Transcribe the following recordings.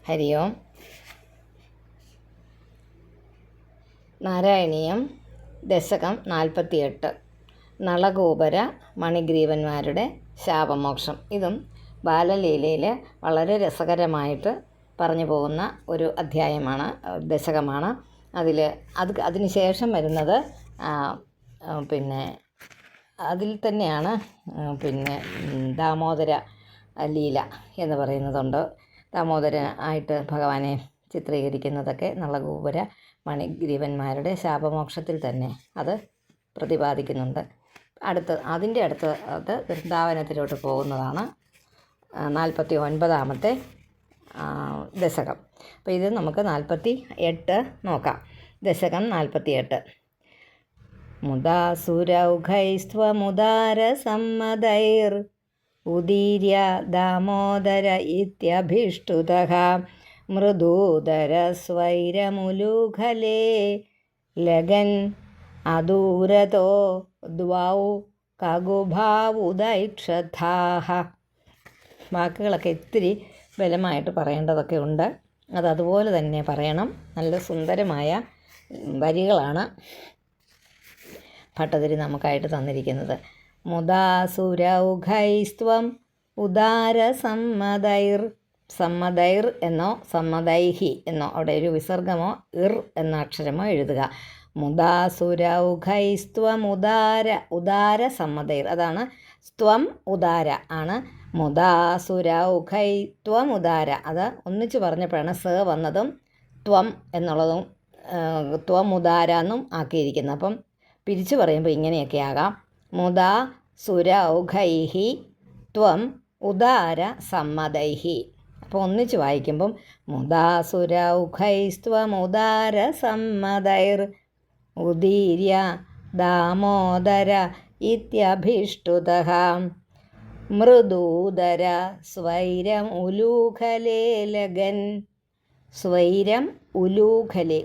ഹരി ഓം. നാരായണീയം ദശകം 48 നളഗോപര മണിഗ്രീവന്മാരുടെ ശാപമോക്ഷം. ഇതും ബാലലീലയിൽ വളരെ രസകരമായിട്ട് പറഞ്ഞു പോകുന്ന ഒരു അധ്യായമാണ്, ദശകമാണ്. അതിന് ശേഷം വരുന്നത് അതിൽ തന്നെയാണ് ദാമോദര ലീല എന്ന് പറയുന്നതുണ്ട്. ദാമോദരനായിട്ട് ഭഗവാനെ ചിത്രീകരിക്കുന്നതൊക്കെ നളഗോപര മണിഗ്രീവന്മാരുടെ ശാപമോക്ഷത്തിൽ തന്നെ അത് പ്രതിപാദിക്കുന്നുണ്ട്. അതിൻ്റെ അടുത്ത് അത് വൃന്ദാവനത്തിലോട്ട് പോകുന്നതാണ് 49ാമത്തെ ദശകം. അപ്പോൾ ഇത് നമുക്ക് 48 നോക്കാം. ദശകം 48. മുദാസുരൗഘൈസ്ത്വമുദാരസമ്മതൈർ ഉദീര്യ ദാമോദര ഇത്യഭിഷ്ടുതഃ മൃദൂദരസ്വൈരമുലൂഖലേ ലഗൻ അദൂരതോ ദ്വൗ കഗുഭാവുദൈക്ഷഥാഃ. വാക്കുകളൊക്കെ ഇത്തിരി ബലമായിട്ട് പറയേണ്ടതൊക്കെ ഉണ്ട്. അതുപോലെ തന്നെ പറയണം. നല്ല സുന്ദരമായ വരികളാണ് ഭട്ടതിരി നമുക്കായിട്ട് തന്നിരിക്കുന്നത്. മുദാസുരൗഘൈസ്ത്വം ഉദാരസമ്മതൈർ. സമ്മതൈർ എന്നോ സമ്മതൈഹി എന്നോ അവിടെ ഒരു വിസർഗമോ ഇർ എന്ന അക്ഷരമോ എഴുതുക. മുദാസുരൗഘൈസ്ത്വം ഉദാര സമ്മതൈർ. അതാണ് സ്ത്വം ഉദാര ആണ്. മുദാസുരൗഘൈത്വം ഉദാര. അത് ഒന്നിച്ച് പറഞ്ഞപ്പോഴാണ് സ വന്നതും ത്വം എന്നുള്ളതും ത്വം ഉദാര എന്നും ആക്കിയിരിക്കുന്നത്. അപ്പം പിരിച്ചു പറയുമ്പോൾ ഇങ്ങനെയൊക്കെ ആകാം. മുദാ സുരൗഘൈഹി ത്വം ഉദാര സമ്മതൈഹി. അപ്പോൾ ഒന്നിച്ച് വായിക്കുമ്പം മുദാസുരൗഘൈസ്ത്വം ഉദാര സമ്മതൈർ ഉദീര്യ ദാമോദര ഇത്യഭിഷ്ടുതഃ മൃദൂദര സ്വൈരം ഉലൂഖലേ ലഗൻ. സ്വൈരം ഉലൂഖലേ.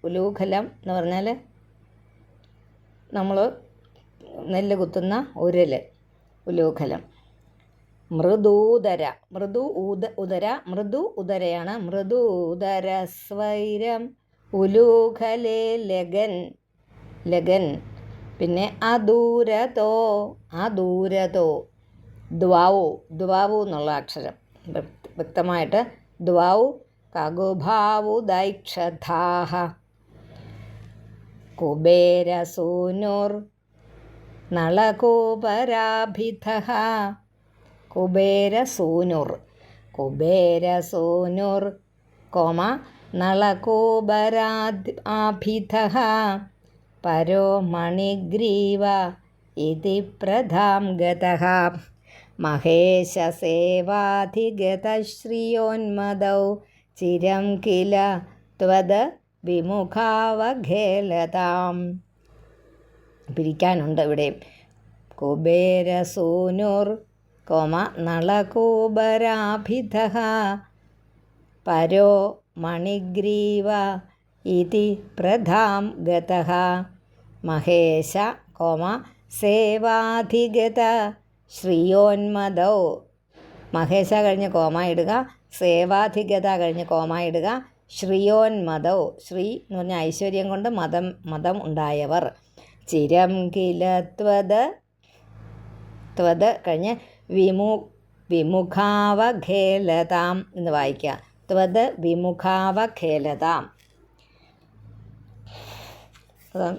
ഉലൂഖലം എന്ന് പറഞ്ഞാൽ നമ്മൾ നെല്ല് കുത്തുന്ന ഉരൽ, ഉലൂഖലം. മൃദൂദര. മൃദു ഉദരയാണ്. മൃദൂദര സ്വൈരം ഉലൂഖലേ ലഗൻ. പിന്നെ അദൂരതോ ദ്വാവു എന്നുള്ള അക്ഷരം വ്യക്തമായിട്ട് ദ്വൗ കഗുഭാവുദൈക്ഷഥാഃ. കുബേരസൂനുർ നളകൂപരാഭിധഃ. കുബേരസൂനുർ നളകൂപരാഭിധഃ പരോ മണിഗ്രീവ ഇതി പ്രധാം ഗതഃ മഹേശസേവാധിഗതശ്രിയോന്മദൗ ചിരം കില ത്വദ് വിമുഖാവഖേലതാം. പിരിക്കാനുണ്ട് ഇവിടെ. കുബേരസൂനുർ നളകൂപരാഭിധഃ പരോ മണിഗ്രീവ ഇതി പ്രധാം ഗതഃ മഹേശ സേവാധിഗത ശ്രിയോന്മദൗ. മഹേശ കഴിഞ്ഞ് കോമ ഇടുക, സേവാധിഗത കഴിഞ്ഞ് കോമ ഇടുക. ശ്രിയോന്മദൗ. ശ്രീ എന്ന് പറഞ്ഞാൽ ഐശ്വര്യം കൊണ്ട് മതം ഉണ്ടായവർ. ചിരം കില ത്വദ് കഴിഞ്ഞ് വിമുഖാവഖേലതാം എന്ന് വായിക്കുക. ത്വദ് വിമുഖാവഖേലതാം.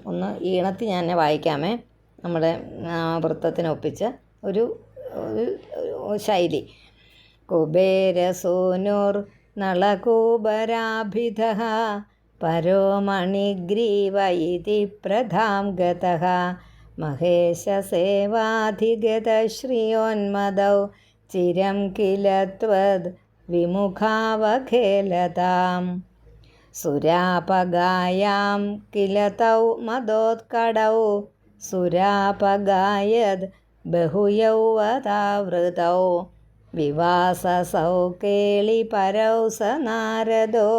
ഒന്ന് ഈണത്തിൽ ഞാൻ വായിക്കാമേ. നമ്മുടെ വൃത്തത്തിനൊപ്പിച്ച് ഒരു ശൈലി. കുബേരസൂനുർ നളകൂപരാഭിധഃ പരോ മണിഗ്രീവ ഇതി പ്രധാം ഗതഃ മഹേശസേവാധിഗത ശ്രിയോന്മദൗ ചിരം കില ത്വദ് വിമുഖാവഖേലതാം. സുരാപഗായാം കില തൗ മദോത്കടൗ സുരാപഗായത് ബഹുയൗവതാവൃതൗ വിവാസസൗ കേളിപരൗ സ നാരദോ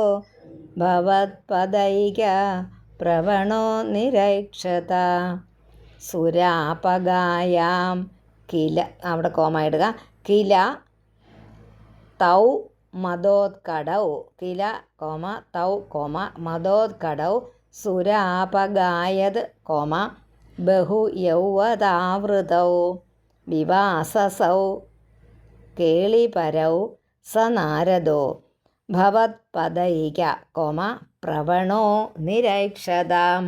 ഭവത്പദൈക പ്രവണോ നിരൈക്ഷത. സുരാപഗായാം കില അവിടെ കോമ ഇടുക. കില തൗ മദോത്കടൗ കില കോമ തൗ കോമ മദോത്കടൗ സുരാപഗായത് കോമ ബഹു യൗവതാവൃതൗ വിവാസസൗ കേളിപരൗ സ നാരദോ ഭവത്പദൈക കോമ പ്രവണോ നിരൈക്ഷതാം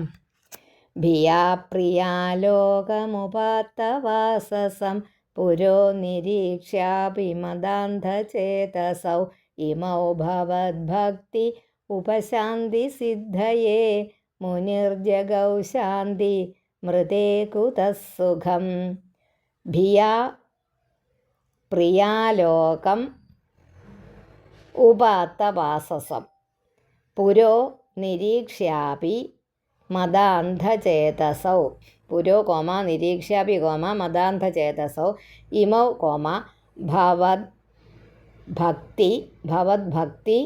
ഭിയാ പ്രിയാലോകമുപാത്തവാസസം പുരോ നിരീക്ഷ്യാപി മദാന്ധചേതസൗ ഇമൗ ഭവദ്ഭക്തി ഉപശാന്തി സിദ്ധയേ മുനിർജഗൗ ശാന്തി മൃതേ കുതഃ സുഖം ഭിയാ പ്രിയാലോകം ഉപാത്തവാസസം പുരോ നിരീക്ഷ്യാപി മദാന്ധചേതസൗ പുരോ കോമ നിരീക്ഷ്യാപി കോമ മദാന്ധചേതസൗ ഇമൗ കോമ ഭവദ്ഭക്തി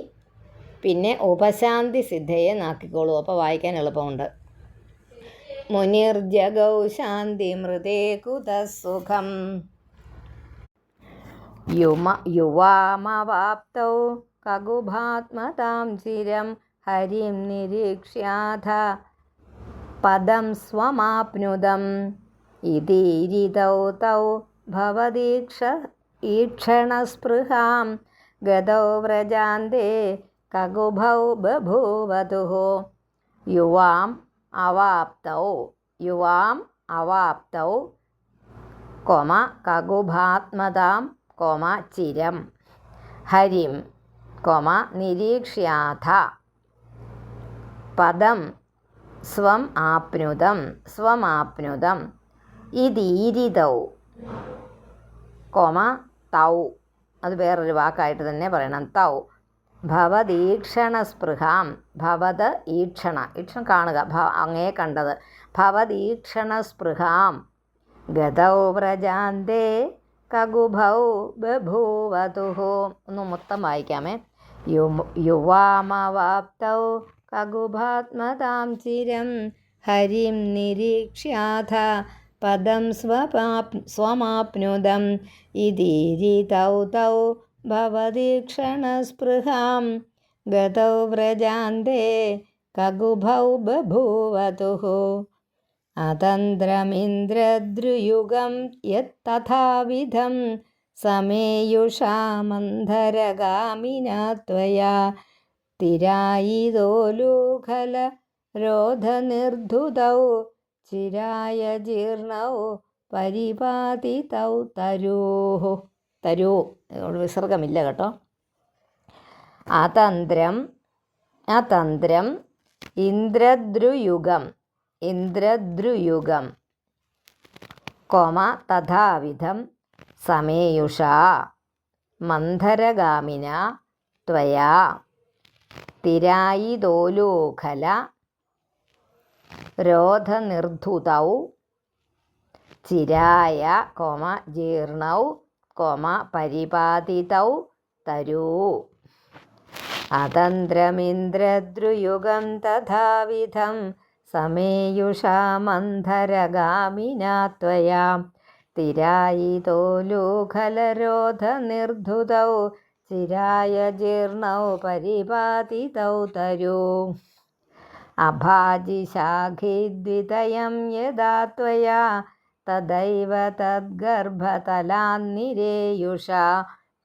പിന്നെ ഉപശാന്തി സിദ്ധയെ നാക്കിക്കോളൂ. അപ്പോൾ വായിക്കാൻ എളുപ്പമുണ്ട്. മുനിർജഗൗ ശാന്തി മൃതേ കുതഃ സുഖം യുവാമവാപ്തൗ കകുഭാത്മതാം ചിരം ഹരിം നിരീക്ഷ്യാഥ പദം സ്വമാപ്നുദം ഇതീരിതൗ തൗ ഭവദീക്ഷണസ്പൃഹാം ഗതൗ വ്രജാന്തേ കകുഭൗ ബഭൂവതുഃ യുവാം അവാപ്തൗ കോമ കകുഭാത്മതാം കോമ ചിരം ഹരിം കോമ നിരീക്ഷ്യാഥ പദം സ്വം ആപ്നുദം ഇതീരിതൗ കോമ തൗ അത് വേറൊരു വാക്കായിട്ട് തന്നെ പറയണം. തൗ ഭവദീക്ഷണസ്പൃഹാം ഭവത് ഈക്ഷണ കാണുക അങ്ങേ കണ്ടത് ഭവദീക്ഷണസ്പൃഹാം ഗതൗ വ്രജാന്തേ കകുഭൗ ബഭൂവതുഃ ഒന്ന് മൊത്തം വായിക്കാമേ. യുവാമവാപ്തൗ കകുഭാത്മതാം ചിരം ഹരിം നിരീക്ഷ്യാഥ പദം സ്വമാപ്നുദം ഇതീരിതൗ തൗ ഭവദീക്ഷണസ്പൃഹാം ഗതൗ വ്രജാന്തേ കകുഭൗ ബഭൂവതുഃ അതന്ത്രമിന്ദ്രദ്രുയുഗം യത്തഥാവിധം സമേയുഷാ മന്ധരഗാമിനാ ത്വയാ തിരായിതോലൂഖല രോധനിർധുതൗ ചിരായ ജീർണൗ പരിപാതിതൗ തരൂ വിസർഗമില്ല കേട്ടോ. അതന്ത്രം ഇന്ദ്രദ്രുയുഗം കോമ തഥാവിധം സമേയുഷാ മന്ധരഗാമിന ത്വയാ തിരായിതോലൂഖല രോധനിർധുതൗ ചിരായ കോമ ജീർണൗ കോമ പരിപാതിതൗ തരൂ അതന്ത്രമിന്ദ്രദ്രുയുഗം തഥാവിധം സമേയുഷാ മന്ധരഗാമിനാ ത്വയാ തിരായിതോലൂഖലരോധനിർധുതൗ ചിരായ ജീർണൗ പരിപാതിതൗ തരൂ അഭാജിശാഖിദ്വിതയം യദാ ത്വയാ തദൈവ തദ്ഗർഭതലാന്നിരേയുഷാ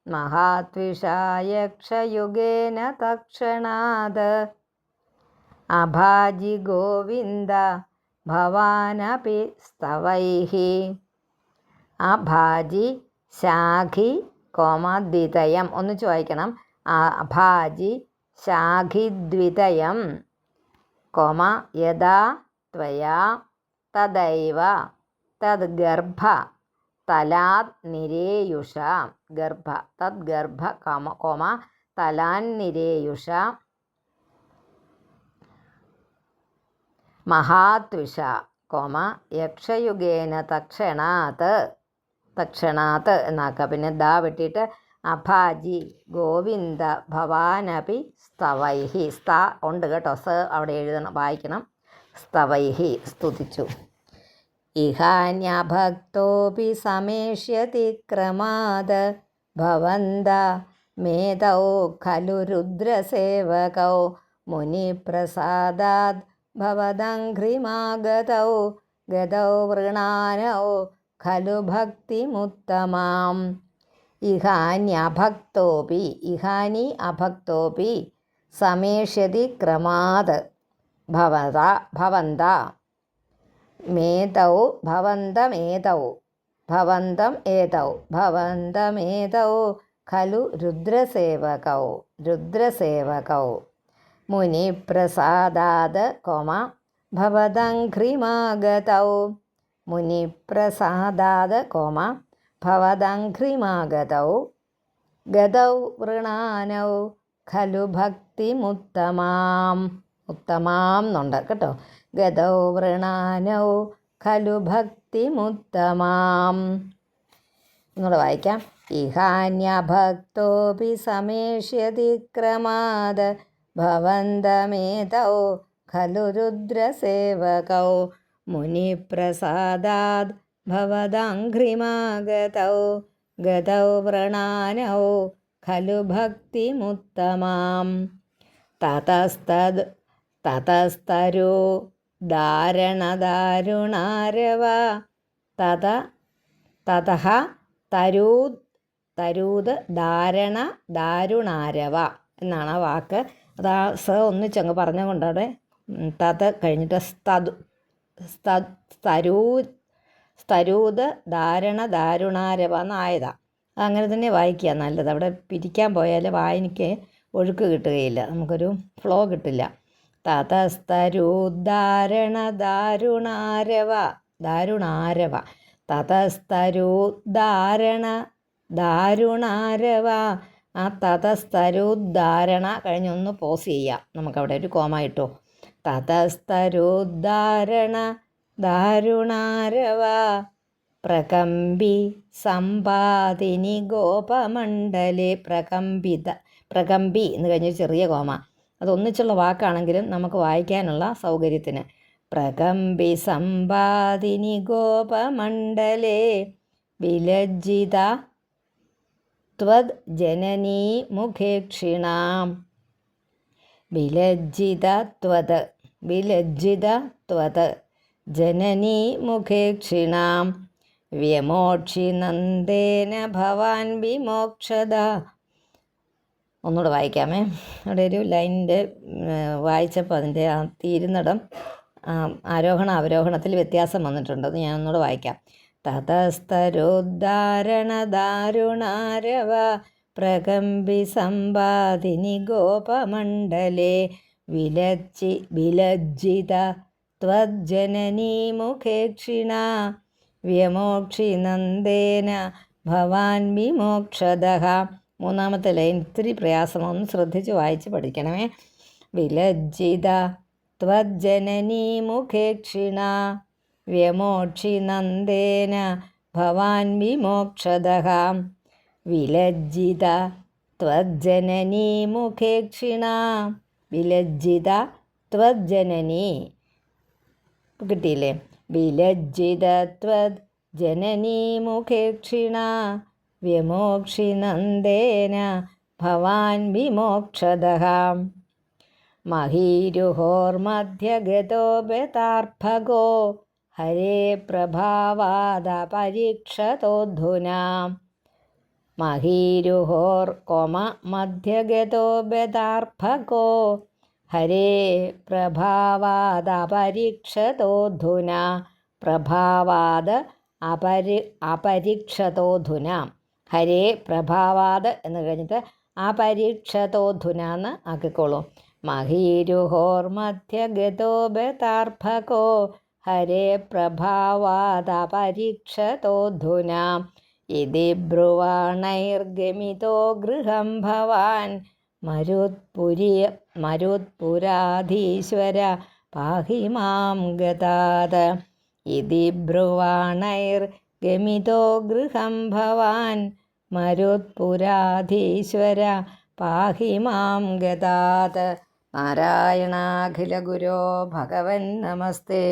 മഹാത്വിഷാ യക്ഷയുഗേന തക്ഷണാത് അഭാജി ഗോവിന്ദ ഭവാനപി സ്തവൈഃ അഭാജി ശാഖി കോമദ്വിതയം ഒന്നിച്ച് വായിക്കണം. അഭാജി ശാഖിദ്വിതയം കോമ യദാ ത്വയാ തദൈവ തദ്ഗർഭ തലാത് നിരേയുഷ ഗർഭ തദ്ഗർഭ കോമ തലാന്നിരേയുഷ മഹാത്വിഷ കോമ യക്ഷയുഗേന തക്ഷണാത്ത് എന്നാക്കുക. പിന്നെ ദാ വെട്ടിയിട്ട് അഭാജി ഗോവിന്ദ ഭവാനപി സ്തവൈഹി സ്ത ഉണ്ട് കേട്ടോ. സ അവിടെ എഴുതണം വായിക്കണം. സ്തവൈഹി സ്തുതിച്ചു. ഇഹാന്യഭക്തോപി സമേഷ്യതി ക്രമാദ ഭവന്ത മേധൗ ഖലു രുദ്രസേവകൗ മുനിപ്രസാദാത് ഭവദംഘ്രിമാഗതൗ ഗതൗ വൃണാനൗ ഖലു ഭക്തിമുത്തമാം. ഇഹാനി അഭക്തോപി സമേഷ്യതി ക്രമാത് ഭവന്ത ഭവന്തമേതൗ ഖലു രുദ്രസേവകൗ മുനിപ്രസാദാത് ഭവദംഘ്രിമാഗതൗ ഗതൗ വൃണാനൗ ഖലു ഭക്തിമുത്തമാം. ഉത്തമാം എന്നുണ്ട് കേട്ടോ. ഗതൗ വൃണാനൗ ഖലു ഭക്തിമുത്തമാം. ഒന്നുകൂടെ വായിക്കാം. ഇഹാന്യഭക്തോപി സമേഷ്യതി ക്രമാത് ഭവന്തമേതൗ ഖലു രുദ്രസേവകൗ മുനിപ്രസാദാത് ഭവദംഘ്രിമാഗതൗ ഗതൗ വൃണാനൗ ഖലു ഭക്തിമുത്തമാം. തതസ്തരോ ധാരണദാരുണാരവ തതഃ തരൂത് ദാരുണാരവ എന്നാണ് ആ വാക്ക്. അത് ആ സ ഒന്നിച്ചങ്ങ് പറഞ്ഞുകൊണ്ടവിടെ തത് കഴിഞ്ഞിട്ട് സ്തരൂത് ദാരുണാരവ എന്നായതാണ്. അങ്ങനെ തന്നെ വായിക്കുക നല്ലത്. അവിടെ പിരിക്കാൻ പോയാൽ വായനയ്ക്ക് ഒഴുക്ക് കിട്ടുകയില്ല, നമുക്കൊരു ഫ്ലോ കിട്ടില്ല. തതസ്തരൂദ്ധാരണ ദാരുണാരവ ആ തതസ്തരൂദ്ധാരണ കഴിഞ്ഞൊന്ന് പോസ് ചെയ്യാം. നമുക്കവിടെ ഒരു കോമ ഇട്ടോ. തതസ്തരൂദ്ധാരണ ദാരുണാരവ പ്രകമ്പി സമ്പാദിനി ഗോപമണ്ഡലേ. പ്രകമ്പി എന്ന് കഴിഞ്ഞൊരു ചെറിയ കോമ, അതൊന്നിച്ചുള്ള വാക്കാണെങ്കിലും നമുക്ക് വായിക്കാനുള്ള സൗകര്യത്തിന്. പ്രകമ്പി സമ്പാദിനി ഗോപമണ്ഡലേ വിലജ്ജിത ത്വദ് ജനനീ മുഖേക്ഷിണാം. വിലജ്ജിത ത്വദ് ജനനീ മുഖേക്ഷിണാം വ്യമോക്ഷി നന്ദേന ഭവാൻ വിമോക്ഷത. ഒന്നുകൂടെ വായിക്കാമേ. അവിടെ ഒരു ലൈനിൻ്റെ വായിച്ചപ്പോൾ അതിൻ്റെ ആ തീരുന്നിടം ആരോഹണ അവരോഹണത്തിൽ വ്യത്യാസം വന്നിട്ടുണ്ട്. അത് ഞാൻ ഒന്നുകൂടെ വായിക്കാം. തതസ്തരോദ്ധാരണ ദാരുണാരവ പ്രകമ്പി സമ്പാദിനി ഗോപമണ്ഡലേ വിലജ്ജിത ത്വജ്ജനനീ മുഖേക്ഷിണ വ്യമോക്ഷി നന്ദേന ഭവാൻ വിമോക്ഷതഃ. മൂന്നാമത്തെ ലൈൻ ഇത്തിരി പ്രയാസമൊന്ന് ശ്രദ്ധിച്ച് വായിച്ച് പഠിക്കണമേ. വിലജ്ജിത ത്വജ്ജനനീ മുഖേക്ഷിണ വ്യമോക്ഷി നന്ദേന ഭവാൻ വിമോക്ഷതഃ. വിലജ്ജിത ത്വജ്ജനനീ മുഖേക്ഷിണ വിലജ്ജിത ത്വജ്ജനനീ. കിട്ടിയില്ലേ? വിലജ്ജിത ത്വദ് ജനനീ മുഖേക്ഷിണ വ്യമോക്ഷി നന്ദേന ഭവാൻ വിമോക്ഷതഃ. മഹീരുഹോർമധ്യഗതോ ബതാർഭഗോ ഹരേ പ്രഭാവാദ പരീക്ഷതോധുനാ. മഹീരുഹോർ മധ്യഗതോ ബതാർഭഗോ ഹരേ പ്രഭാവാദ പരീക്ഷതോധുനാ. പ്രഭാവാദ് അപരീക്ഷതോധുന. ഹരേ പ്രഭാവാദ് എന്ന് കഴിഞ്ഞിട്ട് അപരീക്ഷതോധുന എന്ന് ആക്കിക്കോളൂ. മഹീരുഹോർമധ്യഗതോ ബതാർഭഗോ ഹരേ പ്രഭാവാദ പരീക്ഷതോധുന. ഇതി ബ്രുവാണൈർഗമിതോ ഗൃഹം ഭവാൻ മരുത്പുരാധീശ്വര പാഹി മാം ഗതാത്. ഇതി ബ്രുവാണൈർഗമിതോ ഗൃഹം ഭവാൻ മരുത്പുരാധീശ്വര പാഹി മാം ഗതാത്. നാരായണാഖില ഗുരോ ഭഗവൻ നമസ്തേ.